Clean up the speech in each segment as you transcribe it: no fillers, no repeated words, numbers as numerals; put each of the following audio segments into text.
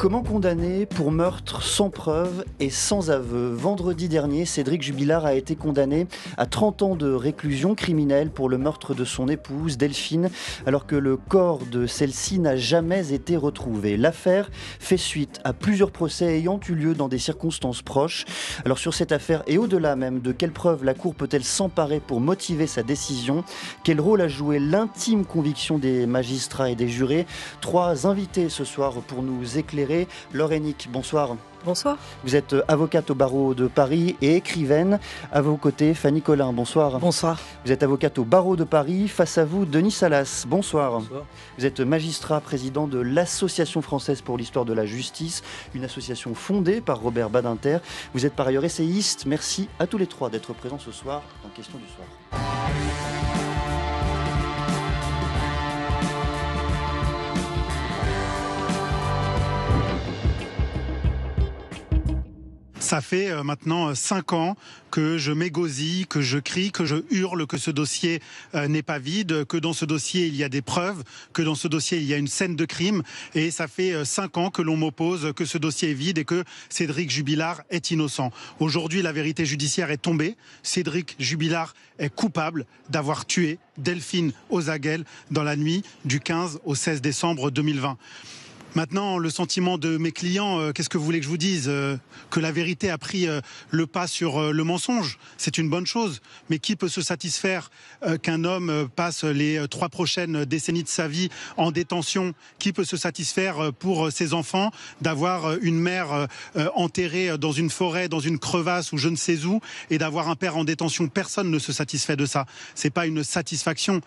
Comment condamner pour meurtre sans preuve et sans aveu? Vendredi dernier, Cédric Jubilard a été condamné à 30 ans de réclusion criminelle pour le meurtre de son épouse Delphine, alors que le corps de celle-ci n'a jamais été retrouvé. L'affaire fait suite à plusieurs procès ayant eu lieu dans des circonstances proches. Alors sur cette affaire et au-delà même, de quelles preuves la Cour peut-elle s'emparer pour motiver sa décision? Quel rôle a joué l'intime conviction des magistrats et des jurés? Trois invités ce soir pour nous éclairer. Laure Hennick, bonsoir. Bonsoir. Vous êtes avocate au barreau de Paris et écrivaine. À vos côtés, Fanny Collin, bonsoir. Bonsoir. Vous êtes avocate au barreau de Paris. Face à vous, Denis Salas, bonsoir. Bonsoir. Vous êtes magistrat, président de l'Association française pour l'histoire de la justice, une association fondée par Robert Badinter. Vous êtes par ailleurs essayiste. Merci à tous les trois d'être présents ce soir dans Question du soir. Ça fait maintenant 5 ans que je m'égosille, que je crie, que je hurle que ce dossier n'est pas vide, que dans ce dossier il y a des preuves, que dans ce dossier il y a une scène de crime. Et ça fait 5 ans que l'on m'oppose que ce dossier est vide et que Cédric Jubilard est innocent. Aujourd'hui, la vérité judiciaire est tombée. Cédric Jubilard est coupable d'avoir tué Delphine Ozaghel dans la nuit du 15 au 16 décembre 2020. Maintenant, le sentiment de mes clients, qu'est-ce que vous voulez que je vous dise? Que la vérité a pris le pas sur le mensonge, c'est une bonne chose. Mais qui peut se satisfaire qu'un homme passe les 3 prochaines décennies de sa vie en détention? Qui peut se satisfaire pour ses enfants d'avoir une mère enterrée dans une forêt, dans une crevasse ou je ne sais où, et d'avoir un père en détention? Personne ne se satisfait de ça. C'est pas une satisfaction.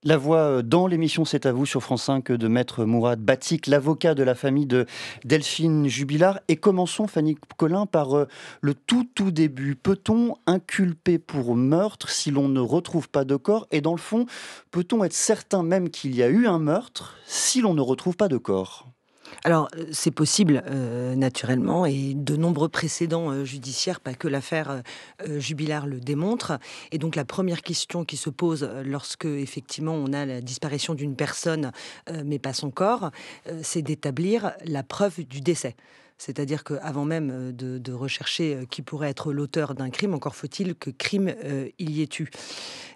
La voix dans l'émission C'est à vous sur France 5 de Maître Mourad Batik, l'avocat de la famille de Delphine Jubilard. Et commençons, Fanny Collin, par le tout début. Peut-on inculper pour meurtre si l'on ne retrouve pas de corps? Et dans le fond, peut-on être certain même qu'il y a eu un meurtre si l'on ne retrouve pas de corps? Alors, c'est possible, naturellement, et de nombreux précédents judiciaires, pas que l'affaire Jubilard le démontre. Et donc, la première question qui se pose lorsque, effectivement, on a la disparition d'une personne, mais pas son corps, c'est d'établir la preuve du décès. C'est-à-dire qu'avant même de rechercher qui pourrait être l'auteur d'un crime, encore faut-il que crime il y ait eu.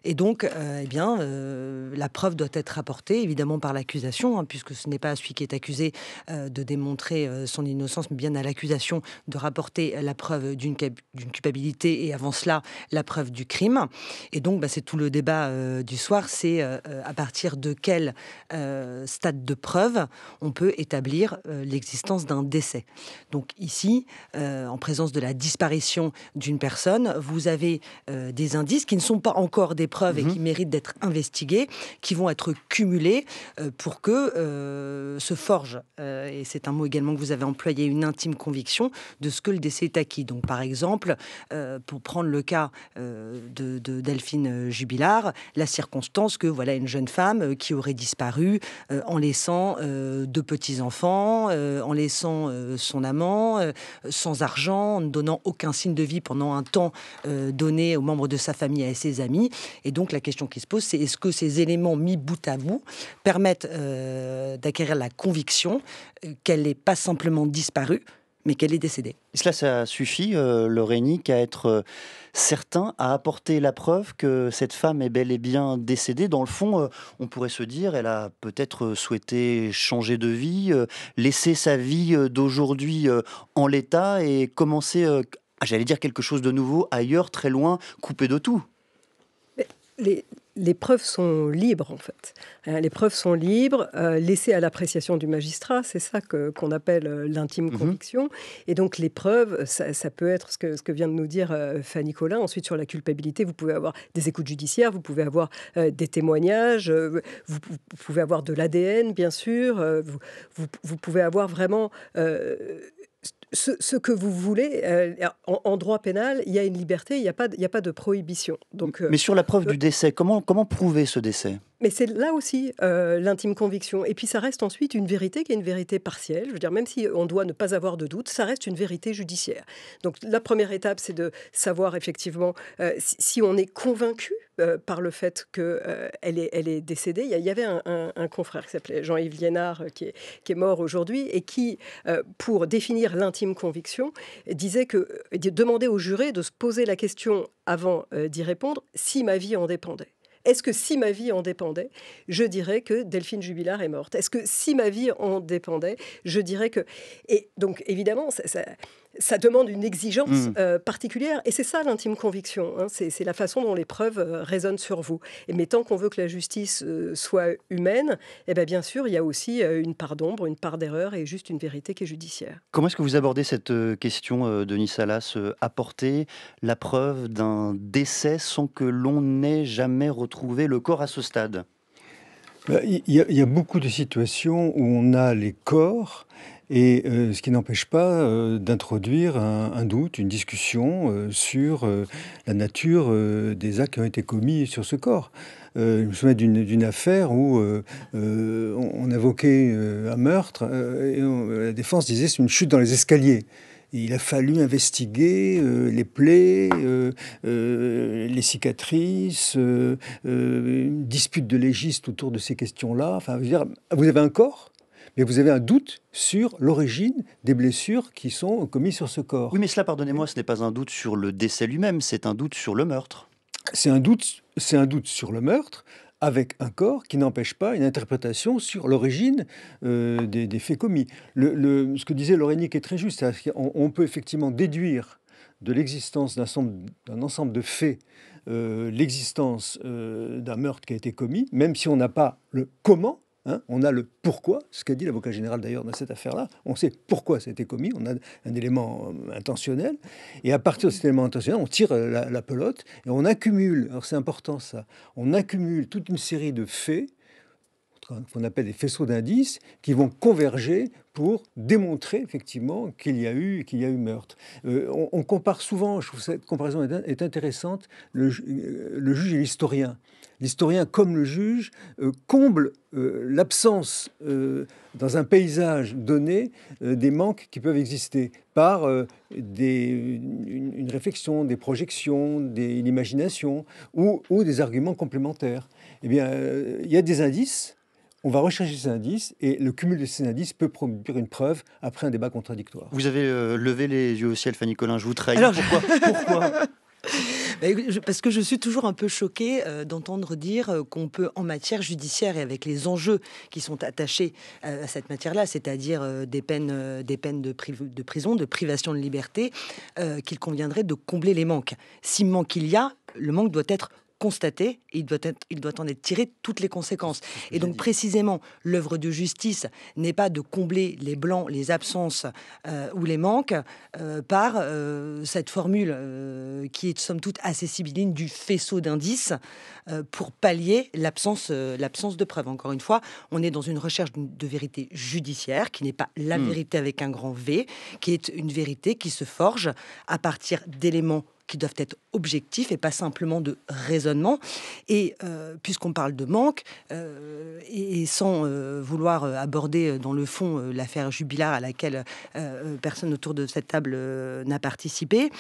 Et donc, la preuve doit être rapportée, évidemment, par l'accusation, puisque ce n'est pas à celui qui est accusé de démontrer son innocence, mais bien à l'accusation de rapporter la preuve d'une culpabilité et avant cela, la preuve du crime. Et donc, c'est tout le débat du soir, c'est à partir de quel stade de preuve on peut établir l'existence d'un décès. Donc ici, en présence de la disparition d'une personne, vous avez des indices qui ne sont pas encore des preuves et qui méritent d'être investigués, qui vont être cumulés pour que se forge, et c'est un mot également que vous avez employé, une intime conviction de ce que le décès est acquis. Donc par exemple, pour prendre le cas de Delphine Jubilard, la circonstance que voilà une jeune femme qui aurait disparu en laissant 2 petits-enfants, en laissant son amant, sans argent, en ne donnant aucun signe de vie pendant un temps donné aux membres de sa famille et à ses amis. Et donc la question qui se pose, c'est est-ce que ces éléments mis bout à bout permettent d'acquérir la conviction qu'elle n'est pas simplement disparue, mais qu'elle est décédée. Et cela, ça suffit, Laure Hennick, à être certain, à apporter la preuve que cette femme est bel et bien décédée. Dans le fond, on pourrait se dire, elle a peut-être souhaité changer de vie, laisser sa vie d'aujourd'hui en l'état et commencer, j'allais dire quelque chose de nouveau, ailleurs, très loin, coupé de tout. Les preuves sont libres, en fait. Les preuves sont libres, laissées à l'appréciation du magistrat. C'est ça qu'on appelle l'intime conviction. Et donc, les preuves, ça peut être ce que vient de nous dire Fanny Collin. Ensuite, sur la culpabilité, vous pouvez avoir des écoutes judiciaires, vous pouvez avoir des témoignages, vous pouvez avoir de l'ADN, bien sûr. Vous pouvez avoir vraiment... Ce que vous voulez, en droit pénal, il y a une liberté, il n'y a pas de prohibition. Donc, mais sur la preuve du décès, comment prouver ce décès ? Mais c'est là aussi l'intime conviction. Et puis ça reste ensuite une vérité qui est une vérité partielle. Je veux dire, même si on doit ne pas avoir de doute, ça reste une vérité judiciaire. Donc la première étape, c'est de savoir effectivement si on est convaincu par le fait qu'elle elle est décédée. Il y avait un confrère qui s'appelait Jean-Yves Liénard, qui est mort aujourd'hui, et qui, pour définir l'intime conviction, demandait aux jurés de se poser la question avant d'y répondre, si ma vie en dépendait. Est-ce que si ma vie en dépendait, je dirais que Delphine Jubilard est morte? Est-ce que si ma vie en dépendait, je dirais que... Et donc, évidemment, ça demande une exigence particulière. Et c'est ça l'intime conviction. Hein. C'est la façon dont les preuves résonnent sur vous. Mais tant qu'on veut que la justice soit humaine, eh bien sûr, il y a aussi une part d'ombre, une part d'erreur et juste une vérité qui est judiciaire. Comment est-ce que vous abordez cette question, Denis Salas, apporter la preuve d'un décès sans que l'on n'ait jamais retrouvé le corps à ce stade? Il y a beaucoup de situations où on a les corps, et ce qui n'empêche pas d'introduire un doute, une discussion sur la nature des actes qui ont été commis sur ce corps. Je me souviens d'une affaire où on évoquait un meurtre et la défense disait c'est une chute dans les escaliers. Et il a fallu investiguer les plaies, les cicatrices, une dispute de légiste autour de ces questions-là. Enfin, je veux dire, vous avez un corps, mais vous avez un doute sur l'origine des blessures qui sont commises sur ce corps. Oui, mais cela, pardonnez-moi, ce n'est pas un doute sur le décès lui-même, c'est un doute sur le meurtre. C'est un doute sur le meurtre, avec un corps qui n'empêche pas une interprétation sur l'origine des faits commis. Ce que disait Laurenic est très juste, on peut effectivement déduire de l'existence d'un ensemble de faits l'existence d'un meurtre qui a été commis, même si on n'a pas le comment. Hein, on a le pourquoi, ce qu'a dit l'avocat général d'ailleurs dans cette affaire-là. On sait pourquoi ça a été commis, on a un élément intentionnel. Et à partir de cet élément intentionnel, on tire la pelote et on accumule, alors c'est important ça, on accumule toute une série de faits, qu'on appelle des faisceaux d'indices, qui vont converger pour démontrer effectivement qu'il y a eu meurtre. On compare souvent, je trouve cette comparaison est intéressante, le juge et l'historien. L'historien, comme le juge, comble l'absence dans un paysage donné des manques qui peuvent exister par une réflexion, des projections, une imagination ou des arguments complémentaires. Eh bien, il y a des indices. On va rechercher ces indices et le cumul de ces indices peut produire une preuve après un débat contradictoire. Vous avez levé les yeux au ciel, Fanny Collin, je vous trahis. Alors, Pourquoi Parce que je suis toujours un peu choquée d'entendre dire qu'on peut, en matière judiciaire et avec les enjeux qui sont attachés à cette matière-là, c'est-à-dire des peines de prison, de privation de liberté, qu'il conviendrait de combler les manques. Si manque il y a, le manque doit être constaté, et il doit en être tiré toutes les conséquences. Et donc précisément, l'œuvre de justice n'est pas de combler les blancs, les absences ou les manques par cette formule qui est somme toute assez sibylline du faisceau d'indices pour pallier l'absence de preuves. Encore une fois, on est dans une recherche de vérité judiciaire qui n'est pas la vérité avec un grand V, qui est une vérité qui se forge à partir d'éléments qui doivent être objectifs et pas simplement de raisonnement. Et puisqu'on parle de manque, et sans vouloir aborder dans le fond l'affaire Jubilard à laquelle personne autour de cette table n'a participé,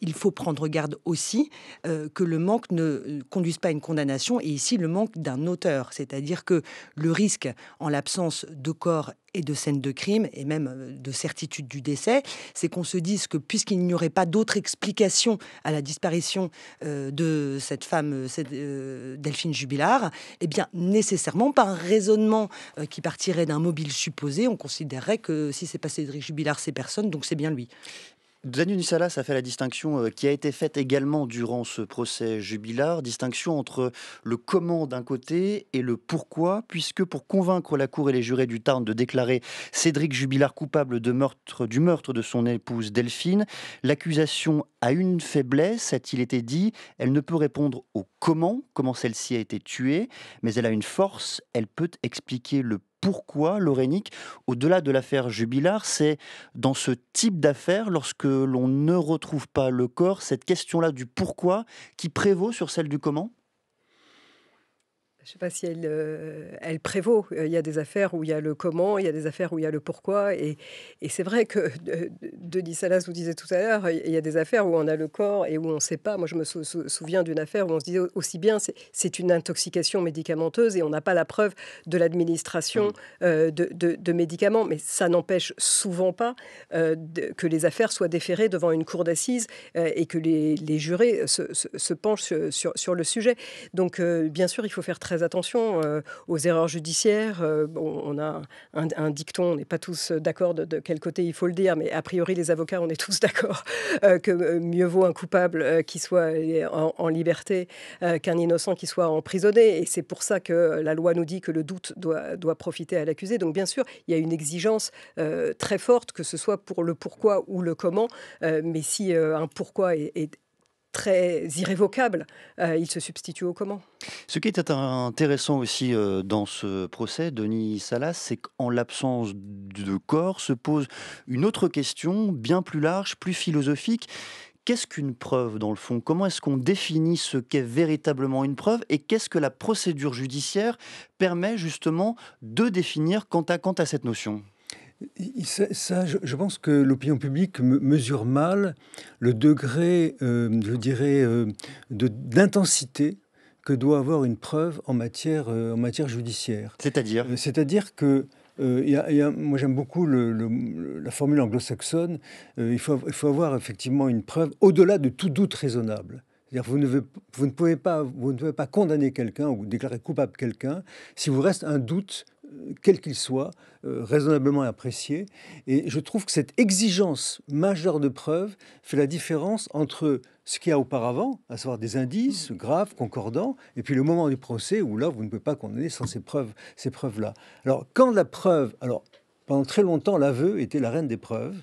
il faut prendre garde aussi que le manque ne conduise pas à une condamnation, et ici le manque d'un auteur, c'est-à-dire que le risque en l'absence de corps et de scène de crime, et même de certitude du décès, c'est qu'on se dise que puisqu'il n'y aurait pas d'autre explication à la disparition de cette femme, Delphine Jubilard, eh bien nécessairement par un raisonnement qui partirait d'un mobile supposé, on considérerait que si c'est pas Cédric Jubilard, c'est personne, donc c'est bien lui. Denis Salas a fait la distinction qui a été faite également durant ce procès Jubilard, distinction entre le comment d'un côté et le pourquoi, puisque pour convaincre la Cour et les jurés du Tarn de déclarer Cédric Jubilard coupable du meurtre de son épouse Delphine, l'accusation a une faiblesse, a-t-il été dit, elle ne peut répondre au comment celle-ci a été tuée, mais elle a une force, elle peut expliquer le pourquoi, Laurenic, au-delà de l'affaire Jubilard, c'est dans ce type d'affaire, lorsque l'on ne retrouve pas le corps, cette question-là du pourquoi qui prévaut sur celle du comment ? Je ne sais pas si elle prévaut. Il y a des affaires où il y a le comment, il y a des affaires où il y a le pourquoi. Et c'est vrai que Denis Salas vous disait tout à l'heure, il y a des affaires où on a le corps et où on ne sait pas. Moi, je me souviens d'une affaire où on se disait aussi bien c'est une intoxication médicamenteuse et on n'a pas la preuve de l'administration de médicaments. Mais ça n'empêche souvent pas que les affaires soient déférées devant une cour d'assises et que les jurés se penchent sur le sujet. Donc, bien sûr, il faut faire très attention aux erreurs judiciaires. On a un dicton, on n'est pas tous d'accord de quel côté il faut le dire, mais a priori, les avocats, on est tous d'accord que mieux vaut un coupable qui soit en liberté qu'un innocent qui soit emprisonné. Et c'est pour ça que la loi nous dit que le doute doit profiter à l'accusé. Donc, bien sûr, il y a une exigence très forte, que ce soit pour le pourquoi ou le comment. Mais si un pourquoi est très irrévocable, il se substitue au comment. Ce qui est intéressant aussi dans ce procès, Denis Salas, c'est qu'en l'absence de corps se pose une autre question bien plus large, plus philosophique. Qu'est-ce qu'une preuve dans le fond? Comment est-ce qu'on définit ce qu'est véritablement une preuve? Et qu'est-ce que la procédure judiciaire permet justement de définir quant à cette notion? Je pense que l'opinion publique mesure mal le degré, je dirais, d'intensité que doit avoir une preuve en matière judiciaire. C'est-à-dire? C'est-à-dire que moi j'aime beaucoup la formule anglo-saxonne. Il faut avoir effectivement une preuve au-delà de tout doute raisonnable. C'est-à-dire vous ne pouvez pas condamner quelqu'un ou déclarer coupable quelqu'un si vous reste un doute quel qu'il soit, raisonnablement apprécié. Et je trouve que cette exigence majeure de preuve fait la différence entre ce qu'il y a auparavant, à savoir des indices graves, concordants, et puis le moment du procès où là, vous ne pouvez pas condamner sans ces preuves-là. Alors, quand la preuve... Alors, pendant très longtemps, l'aveu était la reine des preuves.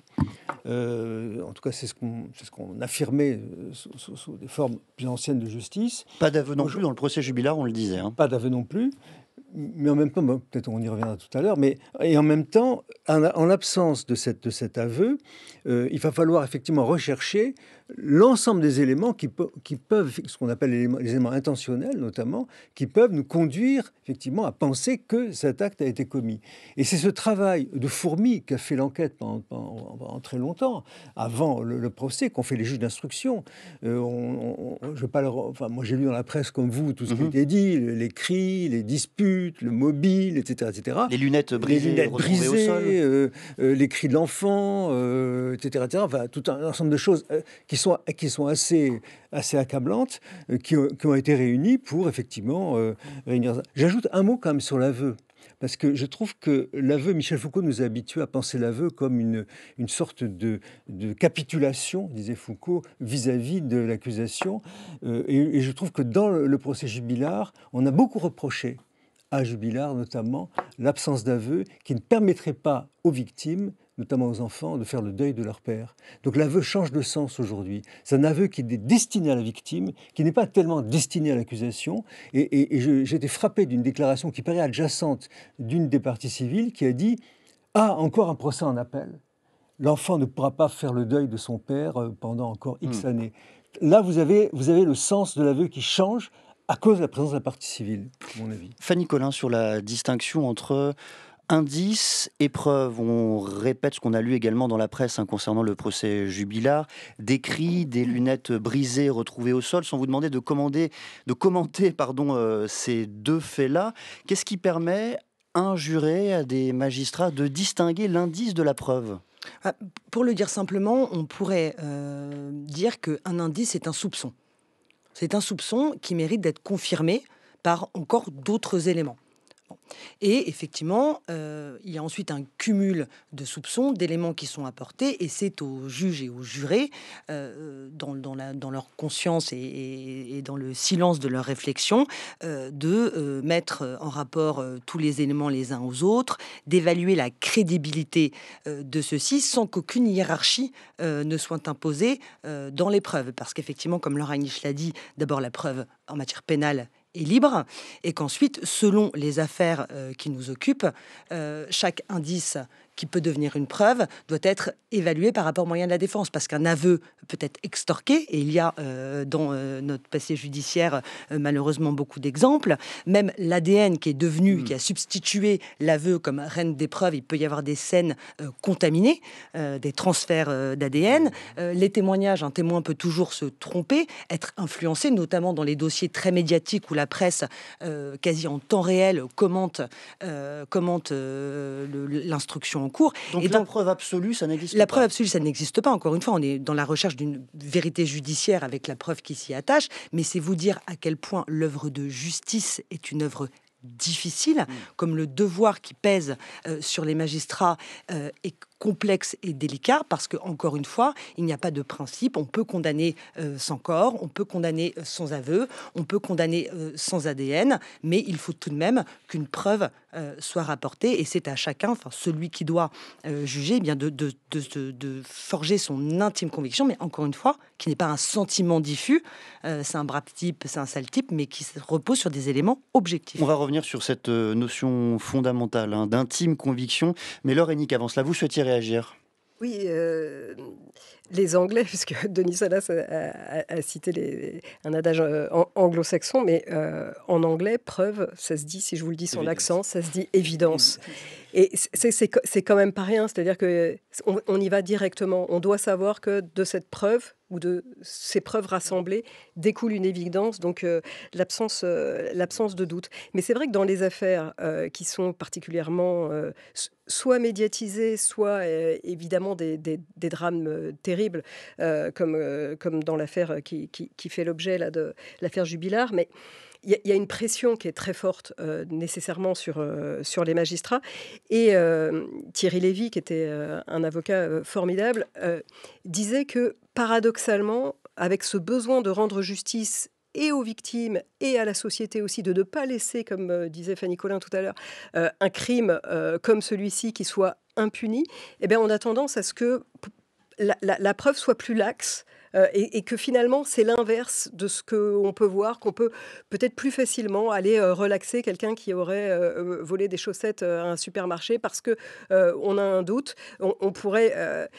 En tout cas, c'est ce qu'on affirmait sous des formes plus anciennes de justice. Pas d'aveu non plus dans le procès Jubilard, on le disait. Pas d'aveu non plus. Mais en même temps, peut-être on y reviendra tout à l'heure, et en même temps, en l'absence de cet aveu, il va falloir effectivement rechercher l'ensemble des éléments qui peuvent, ce qu'on appelle les éléments intentionnels notamment, qui peuvent nous conduire effectivement à penser que cet acte a été commis. Et c'est ce travail de fourmi qu'a fait l'enquête pendant très longtemps, avant le procès, qu'ont fait les juges d'instruction. Moi j'ai lu dans la presse comme vous tout ce qui a été dit, les cris, les disputes, le mobile, etc., etc. Les lunettes brisées au sol. Les cris de l'enfant, etc., etc. Enfin, tout un ensemble de choses qui sont assez accablantes, qui ont été réunies pour effectivement réunir ça. J'ajoute un mot quand même sur l'aveu. Parce que je trouve que l'aveu, Michel Foucault nous a habitués à penser l'aveu comme une sorte de capitulation, disait Foucault, vis-à-vis de l'accusation. Et je trouve que dans le procès Jubilard, on a beaucoup reproché à Jubilard notamment l'absence d'aveu qui ne permettrait pas aux victimes, notamment aux enfants, de faire le deuil de leur père. Donc l'aveu change de sens aujourd'hui. C'est un aveu qui est destiné à la victime, qui n'est pas tellement destiné à l'accusation. Et j'ai été frappé d'une déclaration qui paraît adjacente d'une des parties civiles qui a dit « Ah, encore un procès en appel. L'enfant ne pourra pas faire le deuil de son père pendant encore X années. » Là, vous avez le sens de l'aveu qui change à cause de la présence de la partie civile, à mon avis. Fanny Collin, sur la distinction entre indices et preuves. On répète ce qu'on a lu également dans la presse concernant le procès Jubilard. Des cris, des lunettes brisées retrouvées au sol, sans vous demander de commenter ces deux faits-là. Qu'est-ce qui permet à un juré, à des magistrats, de distinguer l'indice de la preuve ? Pour le dire simplement, on pourrait dire qu'un indice est un soupçon. C'est un soupçon qui mérite d'être confirmé par encore d'autres éléments. Et effectivement, il y a ensuite un cumul de soupçons, d'éléments qui sont apportés, et c'est aux juges et aux jurés, dans leur conscience et dans le silence de leur réflexion, de mettre en rapport tous les éléments les uns aux autres, d'évaluer la crédibilité de ceux-ci sans qu'aucune hiérarchie ne soit imposée dans les preuves. Parce qu'effectivement, comme Laura Niche l'a dit, d'abord la preuve en matière pénale est libre, et qu'ensuite, selon les affaires qui nous occupent, chaque indice qui peut devenir une preuve doit être évalué par rapport aux moyens de la défense, parce qu'un aveu peut être extorqué, et il y a dans notre passé judiciaire malheureusement beaucoup d'exemples. Même l'ADN qui est devenu, qui a substitué l'aveu comme reine des preuves, il peut y avoir des scènes contaminées, des transferts d'ADN. Les témoignages, un témoin peut toujours se tromper, être influencé, notamment dans les dossiers très médiatiques où la presse, quasi en temps réel, commente l'instruction en cours. Donc et la preuve absolue, ça n'existe pas. La preuve absolue, ça n'existe pas. Encore une fois, on est dans la recherche d'une vérité judiciaire avec la preuve qui s'y attache, mais c'est vous dire à quel point l'œuvre de justice est une œuvre difficile, comme le devoir qui pèse sur les magistrats est complexe et délicat, parce que, encore une fois, il n'y a pas de principe. On peut condamner sans corps, on peut condamner sans aveu, on peut condamner sans ADN, mais il faut tout de même qu'une preuve soit rapportée, et c'est à chacun, enfin celui qui doit juger, eh bien de forger son intime conviction, mais encore une fois, qui n'est pas un sentiment diffus, c'est un brave type, c'est un sale type, mais qui repose sur des éléments objectifs. On va revenir sur cette notion fondamentale d'intime conviction, mais Laure Hennick, avant cela, vous souhaitiez réagir? Oui, les Anglais, puisque Denis Salas a cité un adage anglo-saxon, mais en anglais, preuve, ça se dit, si je vous le dis sans accent, ça se dit évidence. Et c'est quand même pas rien, c'est-à-dire qu'on y va directement. On doit savoir que de cette preuve ou de ces preuves rassemblées découle une évidence, donc l'absence de doute. Mais c'est vrai que dans les affaires qui sont particulièrement soit médiatisées, soit évidemment des drames terribles, comme dans l'affaire qui fait l'objet là, de l'affaire Jubilard, mais il y a une pression qui est très forte nécessairement sur les magistrats. Et Thierry Lévy, qui était un avocat formidable, disait que paradoxalement, avec ce besoin de rendre justice et aux victimes et à la société aussi, de ne pas laisser, comme disait Fanny Collin tout à l'heure, un crime comme celui-ci qui soit impuni, eh bien, on a tendance à ce que la preuve soit plus laxe, et que finalement, c'est l'inverse de ce qu'on peut voir, qu'on peut peut-être plus facilement aller relaxer quelqu'un qui aurait volé des chaussettes à un supermarché parce qu'on a un doute. On pourrait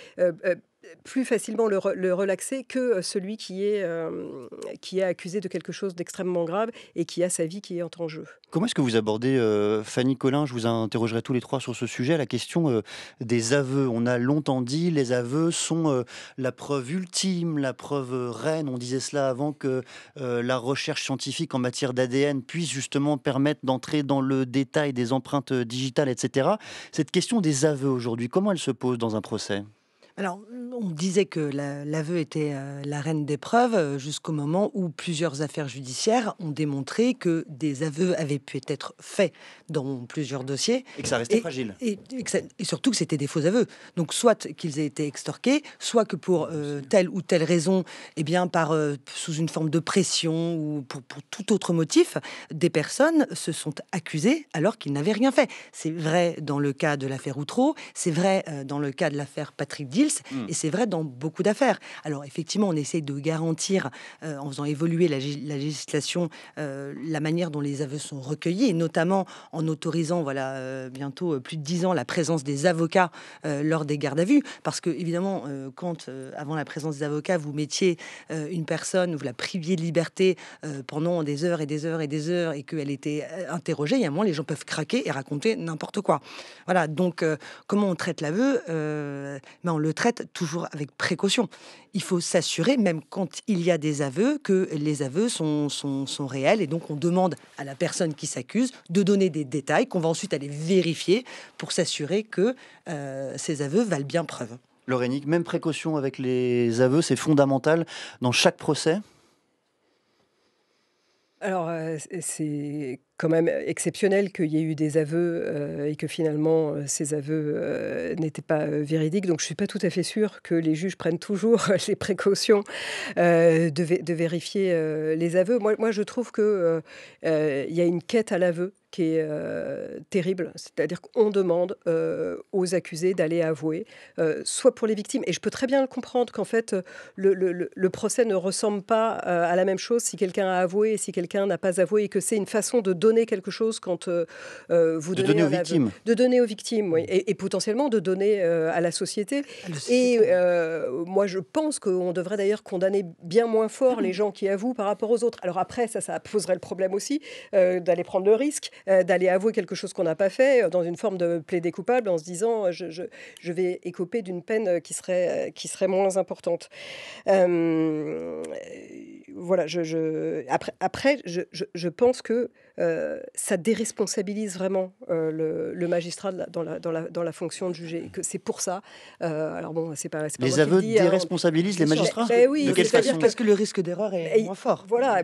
plus facilement le relaxer que celui qui est accusé de quelque chose d'extrêmement grave et qui a sa vie qui est en jeu. Comment est-ce que vous abordez, Fanny Collin, je vous interrogerai tous les trois sur ce sujet, la question des aveux. On a longtemps dit les aveux sont la preuve ultime, la preuve reine. On disait cela avant que la recherche scientifique en matière d'ADN puisse justement permettre d'entrer dans le détail des empreintes digitales, etc. Cette question des aveux aujourd'hui, comment elle se pose dans un procès ? Alors, on disait que l'aveu était la reine des preuves jusqu'au moment où plusieurs affaires judiciaires ont démontré que des aveux avaient pu être faits dans plusieurs dossiers. Et que ça restait fragile. Et surtout que c'était des faux aveux. Donc, soit qu'ils aient été extorqués, soit que pour telle ou telle raison, eh bien, sous une forme de pression ou pour tout autre motif, des personnes se sont accusées alors qu'ils n'avaient rien fait. C'est vrai dans le cas de l'affaire Outreau, c'est vrai dans le cas de l'affaire Patrick Dils, et c'est vrai dans beaucoup d'affaires. Alors effectivement, on essaye de garantir, en faisant évoluer la législation, la manière dont les aveux sont recueillis, et notamment en autorisant, bientôt plus de 10 ans, la présence des avocats lors des gardes à vue. Parce que évidemment, quand avant la présence des avocats, vous mettiez une personne, vous la priviez de liberté pendant des heures et des heures et des heures, et qu'elle était interrogée, il y a un moment, les gens peuvent craquer et raconter n'importe quoi. Voilà, donc comment on traite l'aveu? On le traite toujours avec précaution. Il faut s'assurer, même quand il y a des aveux, que les aveux sont réels, et donc on demande à la personne qui s'accuse de donner des détails qu'on va ensuite aller vérifier pour s'assurer que ces aveux valent bien preuve. Laure Hennick, même précaution avec les aveux, c'est fondamental dans chaque procès? Alors, c'est quand même exceptionnel qu'il y ait eu des aveux et que finalement ces aveux n'étaient pas véridiques. Donc je ne suis pas tout à fait sûre que les juges prennent toujours les précautions de vérifier les aveux. Moi, je trouve qu'il y a une quête à l'aveu qui est terrible. C'est-à-dire qu'on demande aux accusés d'aller avouer, soit pour les victimes. Et je peux très bien le comprendre qu'en fait, le procès ne ressemble pas à la même chose si quelqu'un a avoué et si quelqu'un n'a pas avoué, et que c'est une façon de donner quelque chose quand vous donnez donner aux victimes. De donner aux victimes, oui. Et potentiellement de donner à la société. Et moi, je pense qu'on devrait d'ailleurs condamner bien moins fort les gens qui avouent par rapport aux autres. Alors après, ça poserait le problème aussi d'aller prendre le risque, d'aller avouer quelque chose qu'on n'a pas fait, dans une forme de plaider coupable, en se disant je vais écoper d'une peine qui serait moins importante. Voilà, après, je pense que ça déresponsabilise vraiment le magistrat dans la fonction de juger. Et que c'est pour ça. Alors bon, c'est pas les moi aveux qui le dis, déresponsabilisent les magistrats. Oui, de quelle façon? Parce que le risque d'erreur est moins fort. Voilà,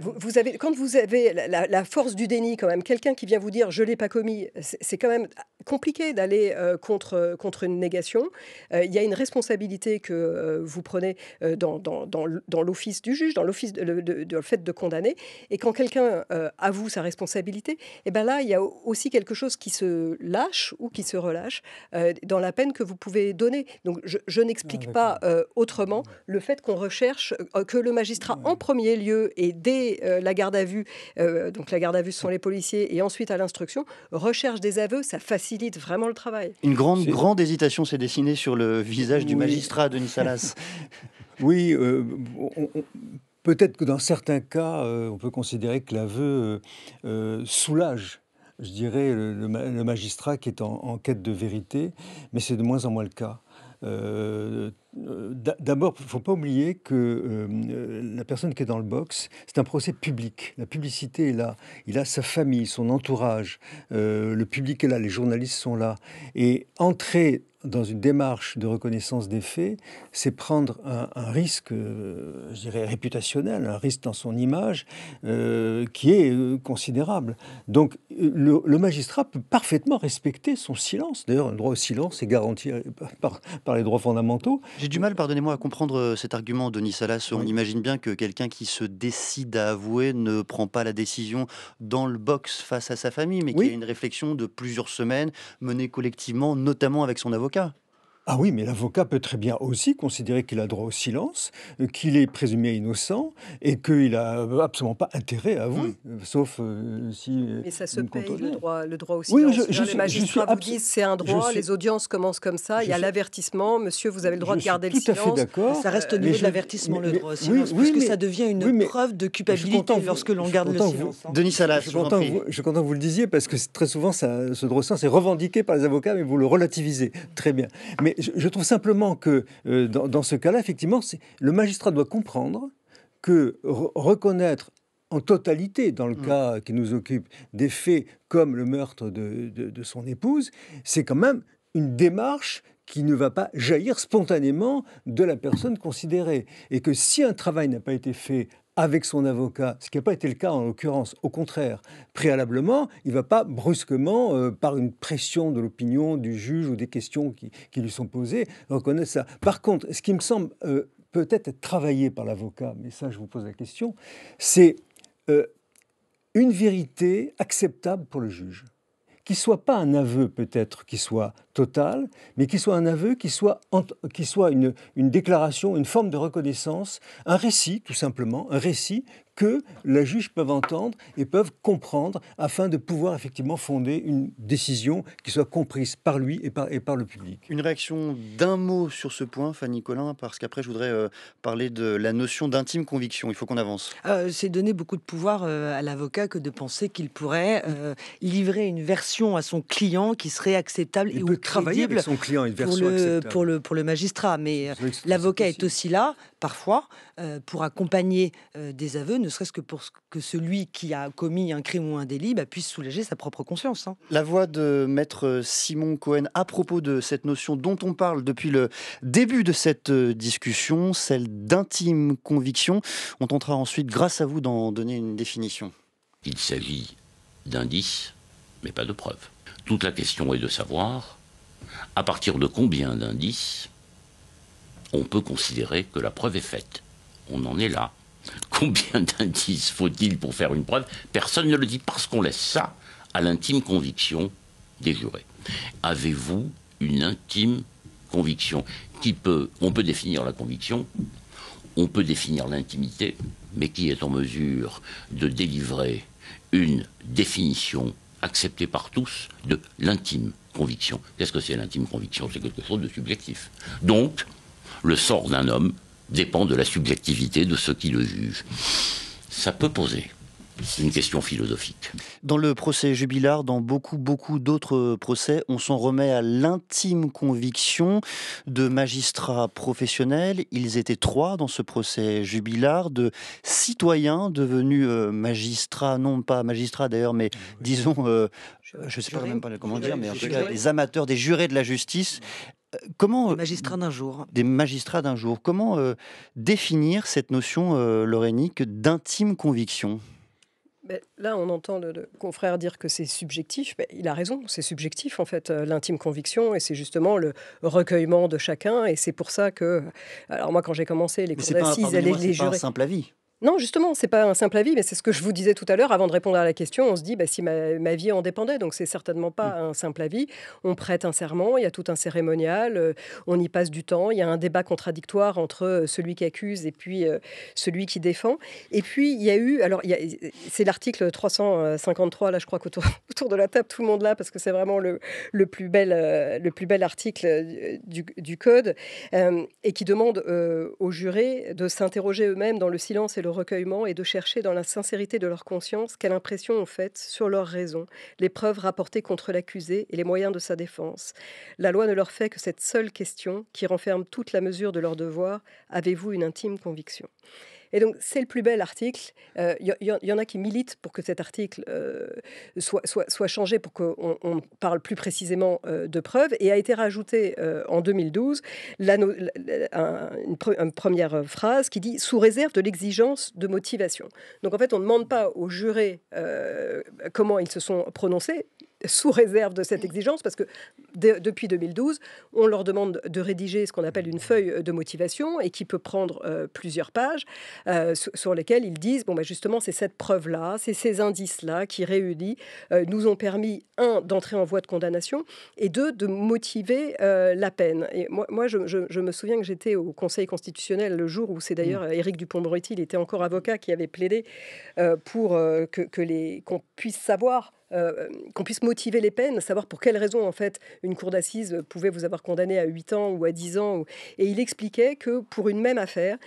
quand vous avez la force du déni, quand même, quelqu'un qui vient vous dire je l'ai pas commis, c'est quand même compliqué d'aller contre une négation. Il y a une responsabilité que vous prenez dans l'office du juge, dans l'office de fait de condamner. Et quand quelqu'un avoue sa responsabilité, et ben là, il y a aussi quelque chose qui se lâche ou qui se relâche dans la peine que vous pouvez donner. Donc, je n'explique pas autrement le fait qu'on recherche, que le magistrat en premier lieu et dès la garde à vue, donc la garde à vue ce sont les policiers, et ensuite à l'instruction, recherche des aveux, ça facilite vraiment le travail. Une grande hésitation s'est dessinée sur le visage du magistrat, Denis Salas. Oui, peut-être que dans certains cas, on peut considérer que l'aveu soulage, je dirais, le magistrat qui est en quête de vérité, mais c'est de moins en moins le cas. D'abord, il ne faut pas oublier que la personne qui est dans le box, c'est un procès public. La publicité est là. Il a sa famille, son entourage. Le public est là, les journalistes sont là. Et entrer dans une démarche de reconnaissance des faits, c'est prendre un risque, je dirais, réputationnel, un risque dans son image qui est considérable. Donc, le magistrat peut parfaitement respecter son silence. D'ailleurs, le droit au silence est garanti par les droits fondamentaux. J'ai du mal, pardonnez-moi, à comprendre cet argument, Denis Salas. On imagine bien que quelqu'un qui se décide à avouer ne prend pas la décision dans le box face à sa famille, mais qu'il y a une réflexion de plusieurs semaines menée collectivement, notamment avec son avocat. Ah oui, mais l'avocat peut très bien aussi considérer qu'il a droit au silence, qu'il est présumé innocent et qu'il n'a absolument pas intérêt à avouer, sauf si... Mais ça se paye, le droit au silence. Oui, les magistrats vous disent c'est un droit, les audiences commencent comme ça, il y a l'avertissement, monsieur, vous avez le droit de garder le silence. Tout à fait d'accord. Ça reste au niveau de l'avertissement, le droit au silence, parce que ça devient une preuve de culpabilité lorsque l'on garde le silence. Denis Salas, je suis content que vous le disiez, parce que très souvent, ce droit au silence est revendiqué par les avocats, mais vous le relativisez. Très bien. Mais je trouve simplement que dans ce cas-là, effectivement, le magistrat doit comprendre que reconnaître en totalité, dans le cas qui nous occupe, des faits comme le meurtre de son épouse, c'est quand même une démarche qui ne va pas jaillir spontanément de la personne considérée. Et que si un travail n'a pas été fait avec son avocat, ce qui n'a pas été le cas en l'occurrence, au contraire, préalablement, il ne va pas brusquement, par une pression de l'opinion du juge ou des questions qui lui sont posées, reconnaître ça. Par contre, ce qui me semble peut-être être travaillé par l'avocat, mais ça je vous pose la question, c'est une vérité acceptable pour le juge. Qui ne soit pas un aveu peut-être qui soit total, mais qui soit un aveu qui soit une déclaration, une forme de reconnaissance, un récit tout simplement, un récit que les juges peuvent entendre et peuvent comprendre afin de pouvoir effectivement fonder une décision qui soit comprise par lui et par le public. Une réaction d'un mot sur ce point, Fanny Collin, parce qu'après je voudrais parler de la notion d'intime conviction. Il faut qu'on avance. C'est donner beaucoup de pouvoir à l'avocat que de penser qu'il pourrait livrer une version à son client qui serait acceptable et ou crédible avec son client, une version acceptable. pour le magistrat. Mais l'avocat est aussi là, parfois, pour accompagner des aveux, ne serait-ce que pour que celui qui a commis un crime ou un délit puisse soulager sa propre conscience. La voix de maître Simon Cohen à propos de cette notion dont on parle depuis le début de cette discussion, celle d'intime conviction. On tentera ensuite, grâce à vous, d'en donner une définition. Il s'agit d'indices, mais pas de preuves. Toute la question est de savoir à partir de combien d'indices on peut considérer que la preuve est faite. On en est là. Combien d'indices faut-il pour faire une preuve? Personne ne le dit parce qu'on laisse ça à l'intime conviction des jurés. Avez-vous une intime conviction on peut définir la conviction, on peut définir l'intimité, mais qui est en mesure de délivrer une définition acceptée par tous de l'intime conviction. Qu'est-ce que c'est l'intime conviction? C'est quelque chose de subjectif. Donc, le sort d'un homme dépend de la subjectivité de ceux qui le jugent. Ça peut poser une question philosophique. Dans le procès Jubilard, dans beaucoup d'autres procès, on s'en remet à l'intime conviction de magistrats professionnels. Ils étaient 3 dans ce procès Jubilard, de citoyens devenus magistrats, non pas magistrats d'ailleurs, mais disons, je ne sais pas même pas comment dire, mais en tout cas des amateurs, des jurés de la justice. Des magistrats d'un jour. Des magistrats d'un jour. Comment définir cette notion, Laurénique, d'intime conviction? Là, on entend le confrère dire que c'est subjectif. Il a raison, c'est subjectif en fait, l'intime conviction, et c'est justement le recueillement de chacun. Et c'est pour ça que, alors moi, quand j'ai commencé les cours d'assises, les jurés, c'est pas un simple avis. Non, justement, c'est pas un simple avis, mais c'est ce que je vous disais tout à l'heure avant de répondre à la question. On se dit, si ma vie en dépendait, donc c'est certainement pas un simple avis. On prête un serment, il y a tout un cérémonial, on y passe du temps, il y a un débat contradictoire entre celui qui accuse et puis celui qui défend. Et puis il y a eu, c'est l'article 353, là je crois qu'autour de la table tout le monde là, parce que c'est vraiment le plus bel article du code, et qui demande aux jurés de s'interroger eux-mêmes dans le silence et le recueillement, et de chercher dans la sincérité de leur conscience quelle impression ont fait sur leur raison les preuves rapportées contre l'accusé et les moyens de sa défense. La loi ne leur fait que cette seule question qui renferme toute la mesure de leur devoir: avez-vous une intime conviction? Et donc, c'est le plus bel article. Il y en a qui militent pour que cet article soit changé, pour qu'on parle plus précisément de preuves. Et a été rajouté en 2012 une première phrase qui dit « sous réserve de l'exigence de motivation ». Donc, en fait, on ne demande pas aux jurés comment ils se sont prononcés, sous réserve de cette exigence, parce que depuis 2012, on leur demande de rédiger ce qu'on appelle une feuille de motivation, et qui peut prendre plusieurs pages, sur lesquelles ils disent, justement, c'est cette preuve-là, c'est ces indices-là qui réunis nous ont permis, 1, d'entrer en voie de condamnation, et 2, de motiver la peine. Et moi je me souviens que j'étais au Conseil constitutionnel le jour où c'est d'ailleurs Éric Dupond-Moretti, il était encore avocat, qui avait plaidé pour qu'on puisse savoir, qu'on puisse motiver les peines, savoir pour quelles raisons en fait une cour d'assises pouvait vous avoir condamné à 8 ans ou à 10 ans. Et il expliquait que pour une même affaire,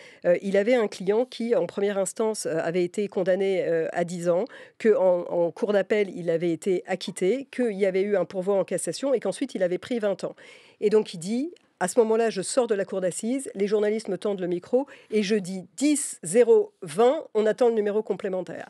il avait un client qui en première instance avait été condamné à 10 ans, qu'en cour d'appel il avait été acquitté, qu'il y avait eu un pourvoi en cassation et qu'ensuite il avait pris 20 ans. Et donc il dit: à ce moment-là, je sors de la cour d'assises, les journalistes me tendent le micro et je dis 10, 0, 20, on attend le numéro complémentaire.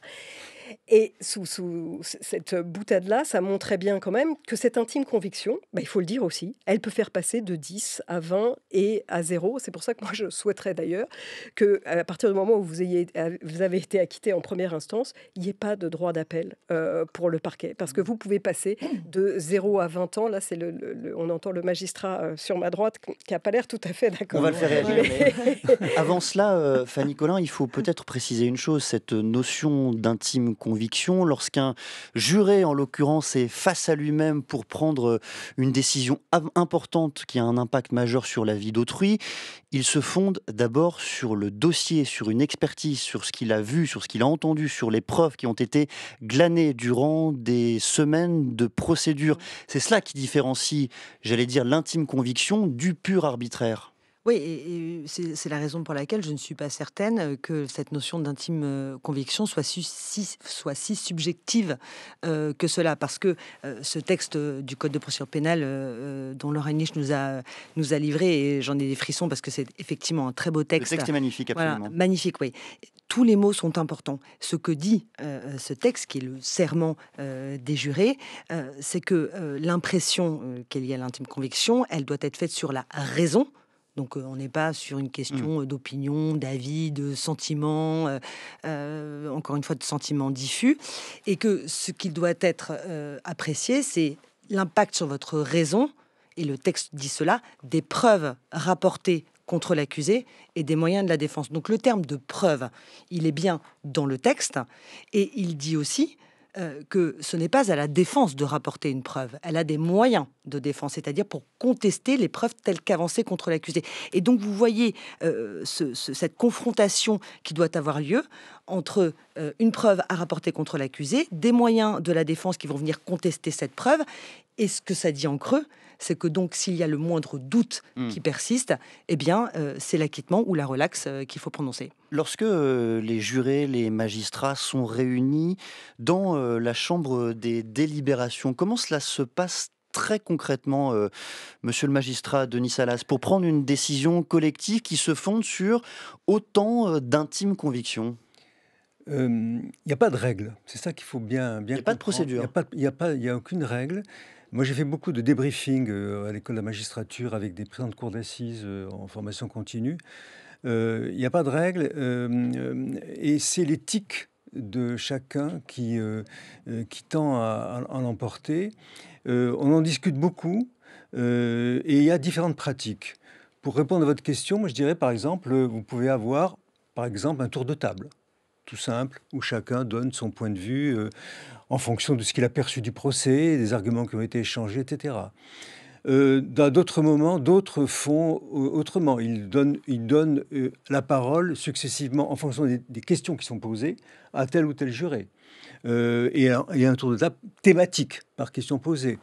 Et sous cette boutade-là, ça montrait bien quand même que cette intime conviction, il faut le dire aussi, elle peut faire passer de 10 à 20 et à 0. C'est pour ça que moi, je souhaiterais d'ailleurs qu'à partir du moment où vous avez été acquitté en première instance, il n'y ait pas de droit d'appel pour le parquet. Parce que vous pouvez passer de 0 à 20 ans. Là, c'est on entend le magistrat sur ma droite qui n'a pas l'air tout à fait d'accord. On va le faire réagir. Mais avant cela, Fanny Collin, il faut peut-être préciser une chose, cette notion d'intime conviction, lorsqu'un juré, en l'occurrence, est face à lui-même pour prendre une décision importante qui a un impact majeur sur la vie d'autrui, il se fonde d'abord sur le dossier, sur une expertise, sur ce qu'il a vu, sur ce qu'il a entendu, sur les preuves qui ont été glanées durant des semaines de procédure. C'est cela qui différencie, j'allais dire, l'intime conviction du pur arbitraire. Oui, et c'est la raison pour laquelle je ne suis pas certaine que cette notion d'intime conviction soit si subjective que cela, parce que ce texte du Code de procédure pénale dont Laurent Niche nous a livré, et j'en ai des frissons parce que c'est effectivement un très beau texte. Le texte est magnifique, absolument. Voilà, magnifique, oui. Tous les mots sont importants. Ce que dit ce texte, qui est le serment des jurés, c'est que l'impression qu'il y a l'intime conviction, elle doit être faite sur la raison. Donc on n'est pas sur une question d'opinion, d'avis, de sentiments, encore une fois de sentiments diffus, et que ce qui doit être apprécié, c'est l'impact sur votre raison, et le texte dit cela, des preuves rapportées contre l'accusé et des moyens de la défense. Donc le terme de preuve, il est bien dans le texte, et il dit aussi que ce n'est pas à la défense de rapporter une preuve. Elle a des moyens de défense, c'est-à-dire pour contester les preuves telles qu'avancées contre l'accusé. Et donc, vous voyez cette confrontation qui doit avoir lieu entre une preuve à rapporter contre l'accusé, des moyens de la défense qui vont venir contester cette preuve. Et ce que ça dit en creux, c'est que donc s'il y a le moindre doute qui persiste, eh bien c'est l'acquittement ou la relaxe qu'il faut prononcer. Lorsque les jurés, les magistrats sont réunis dans la chambre des délibérations, comment cela se passe très concrètement, monsieur le magistrat Denis Salas, pour prendre une décision collective qui se fonde sur autant d'intimes convictions? Il n'y a pas de règle, c'est ça qu'il faut bien Il n'y a pas de procédure. Il n'y a aucune règle. Moi, j'ai fait beaucoup de débriefing à l'école de la magistrature avec des présidents de cour d'assises en formation continue. Il n'y a pas de règle et c'est l'éthique de chacun qui tend à l'emporter. On en discute beaucoup et il y a différentes pratiques. Pour répondre à votre question, moi, je dirais par exemple, vous pouvez avoir par exemple un tour de table, tout simple, où chacun donne son point de vue en fonction de ce qu'il a perçu du procès, des arguments qui ont été échangés, etc. Dans d'autres moments, d'autres font autrement. Ils donnent la parole successivement en fonction des questions qui sont posées à tel ou tel juré. Et il y a un tour de table thématique par question posée.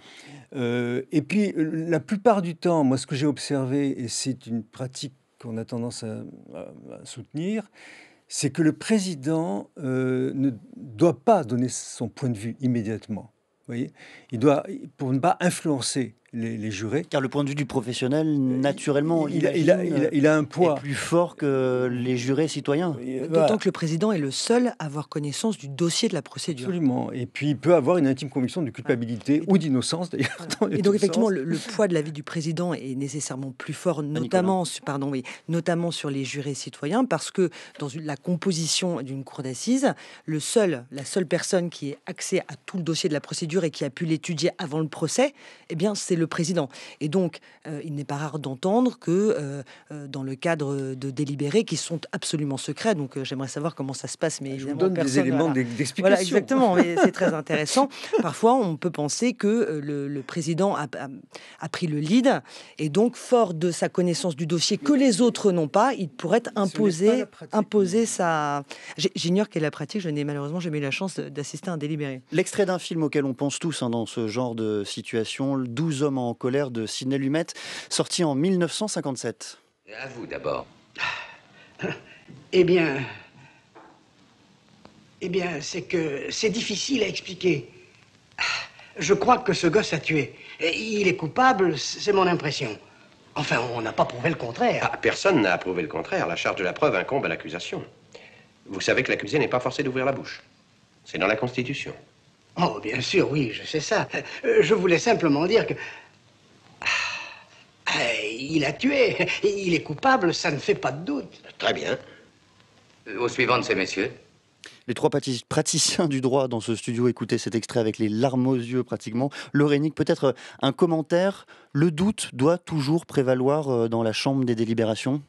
Et puis, la plupart du temps, moi, ce que j'ai observé, et c'est une pratique qu'on a tendance à soutenir, c'est que le président ne doit pas donner son point de vue immédiatement. Vous voyez, il doit, pour ne pas influencer les jurés. Car le point de vue du professionnel, naturellement, il a un poids est plus fort que les jurés citoyens. D'autant que le président est le seul à avoir connaissance du dossier de la procédure. Absolument. Et puis, il peut avoir une intime conviction de culpabilité ou d'innocence, d'ailleurs. Et donc, effectivement, le poids de l'avis du président est nécessairement plus fort, notamment sur les jurés citoyens, parce que dans la composition d'une cour d'assises, la seule personne qui ait accès à tout le dossier de la procédure et qui a pu l'étudier avant le procès, eh bien, c'est le président. Et donc, il n'est pas rare d'entendre que dans le cadre de délibérés qui sont absolument secrets, donc j'aimerais savoir comment ça se passe, mais je vous donne des éléments d'explication. Voilà, exactement, mais c'est très intéressant. Parfois, on peut penser que le président a pris le lead, et donc, fort de sa connaissance du dossier que les autres n'ont pas, il pourrait imposer sa... J'ignore quelle est la pratique, je n'ai malheureusement jamais eu la chance d'assister à un délibéré. L'extrait d'un film auquel on pense tous dans ce genre de situation, 12 hommes en colère de Sidney Lumet, sorti en 1957. À vous d'abord. Eh bien, c'est que c'est difficile à expliquer. Je crois que ce gosse a tué. Il est coupable, c'est mon impression. Enfin, on n'a pas prouvé le contraire. Ah, personne n'a prouvé le contraire. La charge de la preuve incombe à l'accusation. Vous savez que l'accusé n'est pas forcé d'ouvrir la bouche. C'est dans la Constitution. Oh, bien sûr, oui, je sais ça. Je voulais simplement dire que... il a tué. Il est coupable, ça ne fait pas de doute. Très bien. Au suivant de ces messieurs. Les trois praticiens du droit dans ce studio écoutaient cet extrait avec les larmes aux yeux pratiquement. Laurénique, peut-être un commentaire. Le doute doit toujours prévaloir dans la chambre des délibérations ?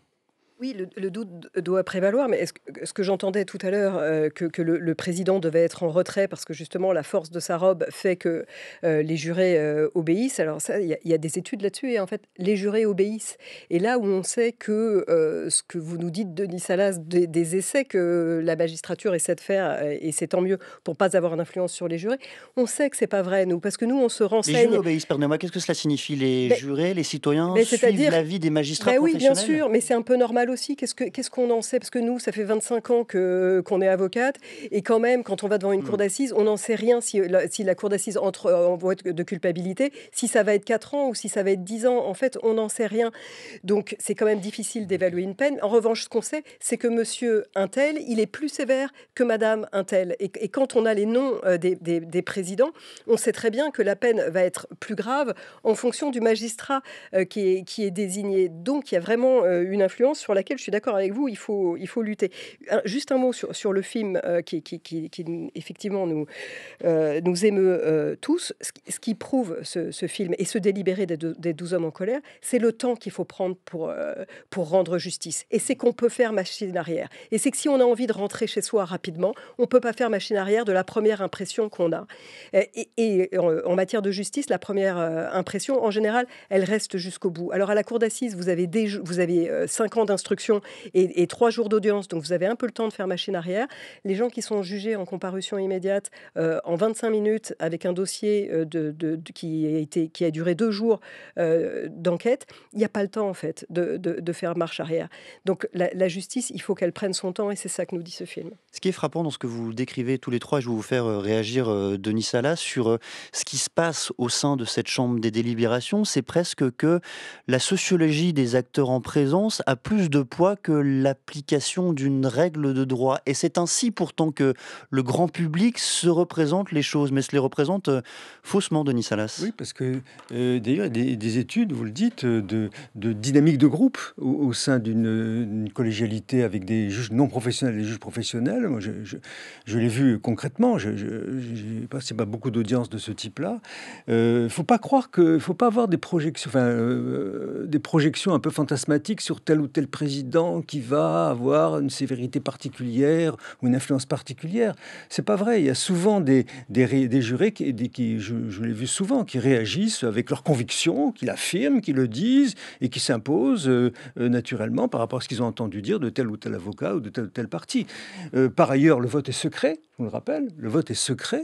Oui, le doute doit prévaloir, mais est-ce que j'entendais tout à l'heure que le président devait être en retrait parce que justement la force de sa robe fait que les jurés obéissent? Alors ça, il y a des études là-dessus et en fait, les jurés obéissent. Et là où on sait que ce que vous nous dites, Denis Salas, des essais que la magistrature essaie de faire, et c'est tant mieux pour pas avoir d'influence sur les jurés, on sait que c'est pas vrai, nous, parce que nous, on se renseigne. Les jurés obéissent, pardonnez-moi, qu'est-ce que cela signifie? Les jurés, les citoyens suivent l'avis des magistrats professionnels? Oui, bien sûr, mais c'est un peu normal aussi. Qu'est-ce qu'on en sait? Parce que nous, ça fait 25 ans qu'on est avocate, et quand même, quand on va devant une cour d'assises, on n'en sait rien si la cour d'assises entre en voie de culpabilité, si ça va être 4 ans ou si ça va être 10 ans. En fait, on n'en sait rien. Donc, c'est quand même difficile d'évaluer une peine. En revanche, ce qu'on sait, c'est que monsieur Untel, il est plus sévère que madame Untel. Et quand on a les noms des présidents, on sait très bien que la peine va être plus grave en fonction du magistrat qui est désigné. Donc, il y a vraiment une influence sur pour laquelle je suis d'accord avec vous, il faut lutter. Juste un mot sur le film qui effectivement nous émeut tous. Ce qui prouve ce film et ce délibéré des 12 hommes en colère, c'est le temps qu'il faut prendre pour rendre justice. Et c'est qu'on peut faire machine arrière. Et c'est que si on a envie de rentrer chez soi rapidement, on ne peut pas faire machine arrière de la première impression qu'on a. Et en matière de justice, la première impression, en général, elle reste jusqu'au bout. Alors à la cour d'assises, vous avez 5 ans d'instruction et 3 jours d'audience, donc vous avez un peu le temps de faire machine arrière. Les gens qui sont jugés en comparution immédiate en 25 minutes avec un dossier qui a duré 2 jours d'enquête, il n'y a pas le temps en fait de faire marche arrière. Donc la justice, il faut qu'elle prenne son temps et c'est ça que nous dit ce film. Ce qui est frappant dans ce que vous décrivez tous les trois, je vais vous faire réagir Denis Salas sur ce qui se passe au sein de cette chambre des délibérations, c'est presque que la sociologie des acteurs en présence a plus de poids que l'application d'une règle de droit. Et c'est ainsi pourtant que le grand public se représente les choses, mais se les représente faussement, Denis Salas. Oui, parce que d'ailleurs, il y a des études, vous le dites, de dynamique de groupe au sein d'une collégialité avec des juges non professionnels et des juges professionnels. Moi, je l'ai vu concrètement. J'ai passé pas beaucoup d'audiences de ce type-là. Faut pas croire faut pas avoir des projections, des projections un peu fantasmatiques sur tel ou tel président qui va avoir une sévérité particulière ou une influence particulière. C'est pas vrai. Il y a souvent des jurés je l'ai vu souvent, qui réagissent avec leurs convictions, qui l'affirment, qui le disent et qui s'imposent naturellement par rapport à ce qu'ils ont entendu dire de tel ou tel avocat ou de tel parti. Par ailleurs, le vote est secret, je vous le rappelle, le vote est secret,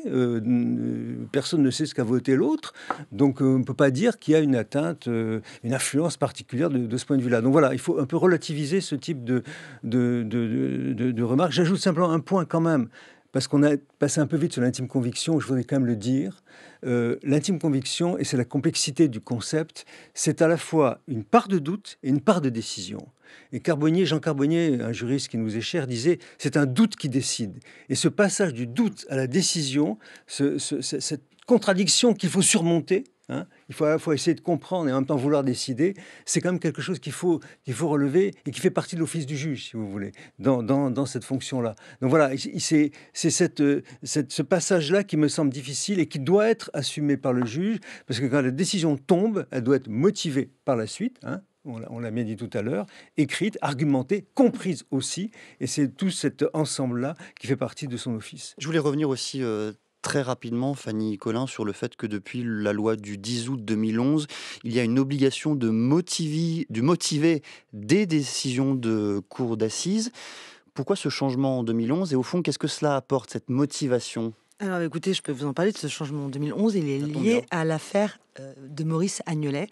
personne ne sait ce qu'a voté l'autre, donc on ne peut pas dire qu'il y a une atteinte, une influence particulière de ce point de vue-là. Donc voilà, il faut un peu relativiser ce type de remarques. J'ajoute simplement un point quand même, parce qu'on a passé un peu vite sur l'intime conviction, je voudrais quand même le dire. L'intime conviction, et c'est la complexité du concept, c'est à la fois une part de doute et une part de décision. Et Jean Carbonnier, un juriste qui nous est cher, disait « c'est un doute qui décide ». Et ce passage du doute à la décision, cette contradiction qu'il faut surmonter, il faut à la fois essayer de comprendre et en même temps vouloir décider, c'est quand même quelque chose qu'il faut relever et qui fait partie de l'office du juge, si vous voulez, dans cette fonction-là. Donc voilà, c'est ce passage-là qui me semble difficile et qui doit être assumé par le juge, parce que quand la décision tombe, elle doit être motivée par la suite, on l'a bien dit tout à l'heure, écrite, argumentée, comprise aussi, et c'est tout cet ensemble-là qui fait partie de son office. Je voulais revenir aussi très rapidement, Fanny Collin, sur le fait que depuis la loi du 10 août 2011, il y a une obligation de motiver des décisions de cour d'assises. Pourquoi ce changement en 2011 et au fond, qu'est-ce que cela apporte, cette motivation ? Alors écoutez, je peux vous en parler de ce changement en 2011. Il est lié à l'affaire de Maurice Agnelet,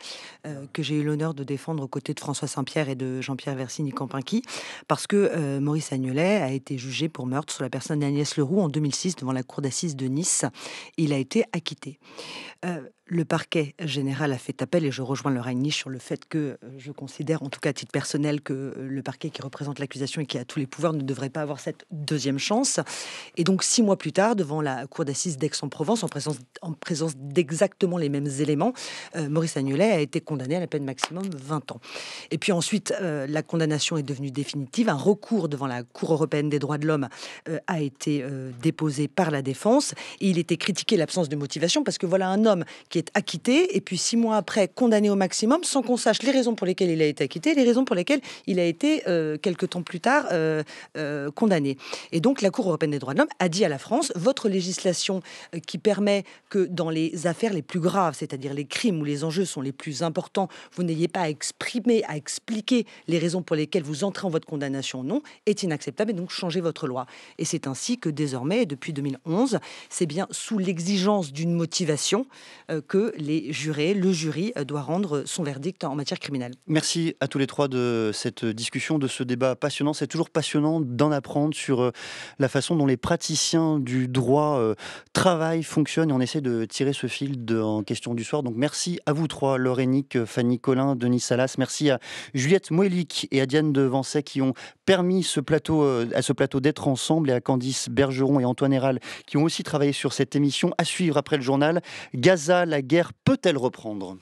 que j'ai eu l'honneur de défendre aux côtés de François Saint-Pierre et de Jean-Pierre Versini-Campincky, parce que Maurice Agnelet a été jugé pour meurtre sur la personne d'Agnès Leroux en 2006 devant la cour d'assises de Nice. Il a été acquitté. Le parquet général a fait appel, et je rejoins Laure Niche sur le fait que je considère, en tout cas à titre personnel, que le parquet qui représente l'accusation et qui a tous les pouvoirs ne devrait pas avoir cette deuxième chance. Et donc 6 mois plus tard, devant la cour d'assises d'Aix-en-Provence, en présence d'exactement les mêmes éléments, Maurice Agnelet a été condamné à la peine maximum 20 ans. Et puis ensuite, la condamnation est devenue définitive. Un recours devant la Cour européenne des droits de l'homme a été déposé par la défense. Et il était critiqué l'absence de motivation, parce que voilà un homme qui est acquitté et puis 6 mois après condamné au maximum sans qu'on sache les raisons pour lesquelles il a été acquitté, les raisons pour lesquelles il a été quelques temps plus tard condamné. Et donc la Cour européenne des droits de l'homme a dit à la France, votre législation qui permet que dans les affaires les plus graves, c'est-à-dire les crimes où les enjeux sont les plus importants, vous n'ayez pas à expliquer les raisons pour lesquelles vous entrez en votre condamnation, non, est inacceptable, et donc changez votre loi. Et c'est ainsi que désormais, depuis 2011, c'est bien sous l'exigence d'une motivation que le jury doit rendre son verdict en matière criminelle. Merci à tous les trois de cette discussion, de ce débat passionnant. C'est toujours passionnant d'en apprendre sur la façon dont les praticiens du droit travaillent, fonctionnent, et on essaie de tirer ce fil en question du soir. Donc merci à vous trois, Laure Hennick, Fanny Collin, Denis Salas. Merci à Juliette Moëlic et à Diane de Vancey qui ont permis à ce plateau d'être ensemble, et à Candice Bergeron et Antoine Héral qui ont aussi travaillé sur cette émission. À suivre après le journal, Gaza, la guerre peut-elle reprendre ?